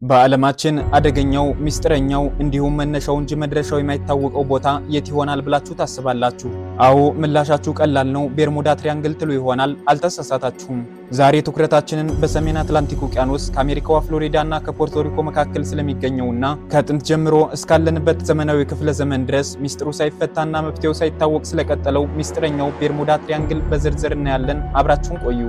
በዓለማችን አደገኛው ሚስጥረኛው እንዲሁም መነሻው እንጂ መድረሻው የማይታወቀው ቦታ የት ይሆናል ብላችሁ ታስባላችሁ? አዎ ምላሻችሁ ቀላል ነው። ቤርሙዳ ትሪያንግል ትሉ ይሆናል። አልተሳሳታችሁም። ዛሬ ትኩረታችንን በሰሜን አትላንቲክ ውቅያኖስ ከአሜሪካዋ ፍሎሪዳ እና ከፖርቶሪኮ መካከል ስለሚገኘውና ከጥንት ጀምሮ እስካለንበት ዘመናዊ ክፍለ ዘመን ድረስ ሚስጥሩ ሳይፈታና መፍትሄው ሳይታወቅ ስለቀጠለው ሚስጥረኛው ቤርሙዳ ትሪያንግል በዝርዝር እናያለን። አብራችሁን ቆዩ።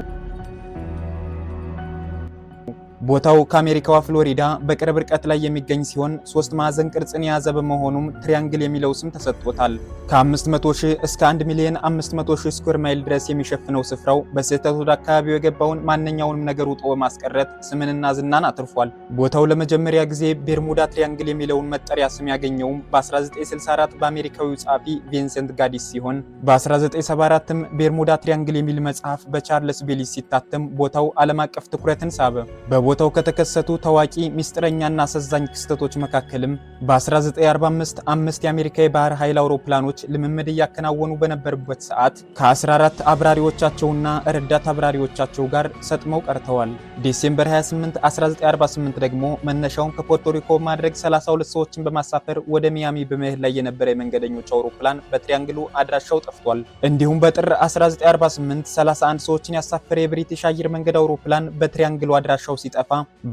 ቦታው ከአሜሪካዋ ፍሎሪዳ በቅርብ ርቀት ላይ የሚገኝ ሲሆን ሶስት ማዕዘን ቅርጽን የያዘ በመሆኑም ትሪያንግል የሚለው ስም ተሰጥቶታል። ከ500,000 እስከ 1,500,000 ስኩዌር ማይል ድረስ የሚሸፍነው ስፍራው በስህተት ወደ አካባቢው የገባውን ማንኛውንም ነገር ውጦ በማስቀረት ስምንና ዝናን አትርፏል። ቦታው ለመጀመሪያ ጊዜ ቤርሙዳ ትሪያንግል የሚለውን መጠሪያ ስም ያገኘውም በ1964 በአሜሪካዊው ጸሐፊ ቪንሰንት ጋዲስ ሲሆን በ1974ም ቤርሙዳ ትሪያንግል የሚል መጽሐፍ በቻርልስ ቤሊስ ሲታተም ቦታው ዓለም አቀፍ ትኩረትን ሳበ። ቦታው ከተከሰቱ ታዋቂ ሚስጥረኛና አሳዛኝ ክስተቶች መካከልም በ1945 5 የአሜሪካ የባህር ኃይል አውሮፕላኖች ልምምድ እያከናወኑ በነበሩበት ሰዓት ከ14 አብራሪዎቻቸውና ረዳት አብራሪዎቻቸው ጋር ሰጥመው ቀርተዋል። ዲሴምበር 28 1948 ደግሞ መነሻውን ከፖርቶሪኮ ማድረግ 32 ሰዎችን በማሳፈር ወደ ሚያሚ በመሄድ ላይ የነበረ የመንገደኞች አውሮፕላን በትሪያንግሉ አድራሻው ጠፍቷል። እንዲሁም በጥር 1948 31 ሰዎችን ያሳፈረ የብሪቲሽ አየር መንገድ አውሮፕላን በትሪያንግሉ አድራሻው ሲጠፋ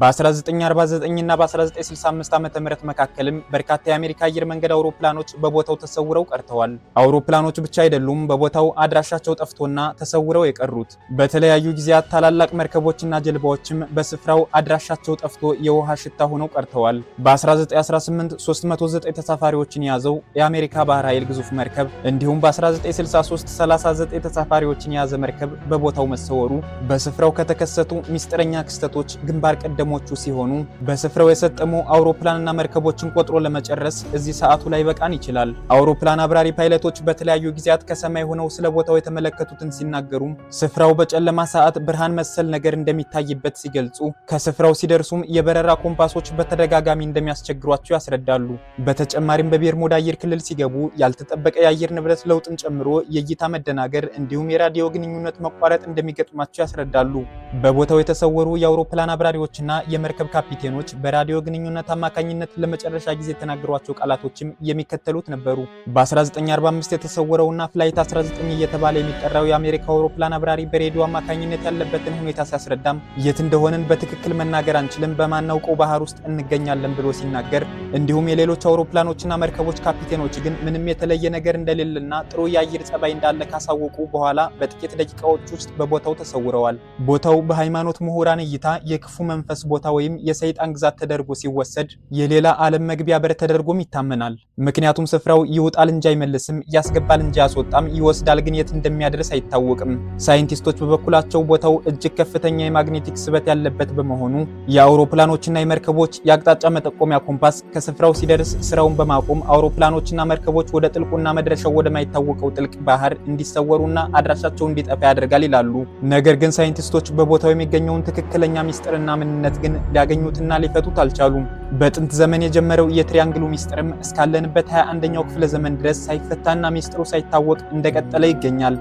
በ1949 እና በ1965 ዓ.ም መካከልም በርካታ የአሜሪካ አየር መንገድ አውሮፕላኖች በቦታው ተሰውረው ቀርተዋል። አውሮፕላኖች ብቻ አይደሉም በቦታው አድራሻቸው ጠፍቶና ተሰውረው የቀሩት። በተለያዩ ጊዜያት ታላላቅ መርከቦችና ጀልባዎችም በስፍራው አድራሻቸው ጠፍቶ የውሃ ሽታ ሆነው ቀርተዋል። በ1918 309 ተሳፋሪዎችን የያዘው የአሜሪካ ባህር ኃይል ግዙፍ መርከብ እንዲሁም በ1963 39 ተሳፋሪዎችን የያዘ መርከብ በቦታው መሰወሩ በስፍራው ከተከሰቱ ሚስጥረኛ ክስተቶች ግንባር ቀደሞቹ ሲሆኑ በስፍራው የሰጠሙ አውሮፕላንና መርከቦችን ቆጥሮ ለመጨረስ እዚህ ሰዓቱ ላይ በቃን ይችላል። አውሮፕላን አብራሪ ፓይለቶች በተለያዩ ጊዜያት ከሰማይ ሆነው ስለ ቦታው የተመለከቱትን ሲናገሩ ስፍራው በጨለማ ሰዓት ብርሃን መሰል ነገር እንደሚታይበት ሲገልጹ ከስፍራው ሲደርሱም የበረራ ኮምፓሶች በተደጋጋሚ እንደሚያስቸግሯቸው ያስረዳሉ። በተጨማሪም በቤርሙዳ አየር ክልል ሲገቡ ያልተጠበቀ የአየር ንብረት ለውጥን ጨምሮ የእይታ መደናገር እንዲሁም የራዲዮ ግንኙነት መቋረጥ እንደሚገጥማቸው ያስረዳሉ። በቦታው የተሰወሩ የአውሮፕላን አብራሪዎችና የመርከብ ካፒቴኖች በራዲዮ ግንኙነት አማካኝነት ለመጨረሻ ጊዜ የተናገሯቸው ቃላቶችም የሚከተሉት ነበሩ። በ1945 የተሰወረውና ፍላይት 19 እየተባለ የሚጠራው የአሜሪካ አውሮፕላን አብራሪ በሬዲዮ አማካኝነት ያለበትን ሁኔታ ሲያስረዳም የት እንደሆነን በትክክል መናገር አንችልም፣ በማናውቀው ባህር ውስጥ እንገኛለን ብሎ ሲናገር፣ እንዲሁም የሌሎች አውሮፕላኖችና መርከቦች ካፒቴኖች ግን ምንም የተለየ ነገር እንደሌለና ጥሩ የአየር ጸባይ እንዳለ ካሳወቁ በኋላ በጥቂት ደቂቃዎች ውስጥ በቦታው ተሰውረዋል። ቦታው በሃይማኖት ምሁራን እይታ የክፉ መንፈስ ቦታ ወይም የሰይጣን ግዛት ተደርጎ ሲወሰድ የሌላ ዓለም መግቢያ በር ተደርጎም ይታመናል። ምክንያቱም ስፍራው ይወጣል እንጂ አይመልስም፣ ያስገባል እንጂ ያስወጣም፣ ይወስዳል ግን የት እንደሚያደርስ አይታወቅም። ሳይንቲስቶች በበኩላቸው ቦታው እጅግ ከፍተኛ የማግኔቲክ ስበት ያለበት በመሆኑ የአውሮፕላኖችና የመርከቦች የአቅጣጫ መጠቆሚያ ኮምፓስ ከስፍራው ሲደርስ ስራውን በማቆም አውሮፕላኖችና መርከቦች ወደ ጥልቁና መድረሻው ወደማይታወቀው ጥልቅ ባህር እንዲሰወሩና አድራሻቸው እንዲጠፋ ያደርጋል ይላሉ። ነገር ግን ሳይንቲስቶች በቦታው የሚገኘውን ትክክለኛ ሚስጥርና ምንነት ግን ሊያገኙትና ሊፈቱት አልቻሉም። በጥንት ዘመን የጀመረው የትሪያንግሉ ሚስጥርም እስካለንበት 21ኛው ክፍለ ዘመን ድረስ ሳይፈታና ሚስጥሩ ሳይታወቅ እንደቀጠለ ይገኛል።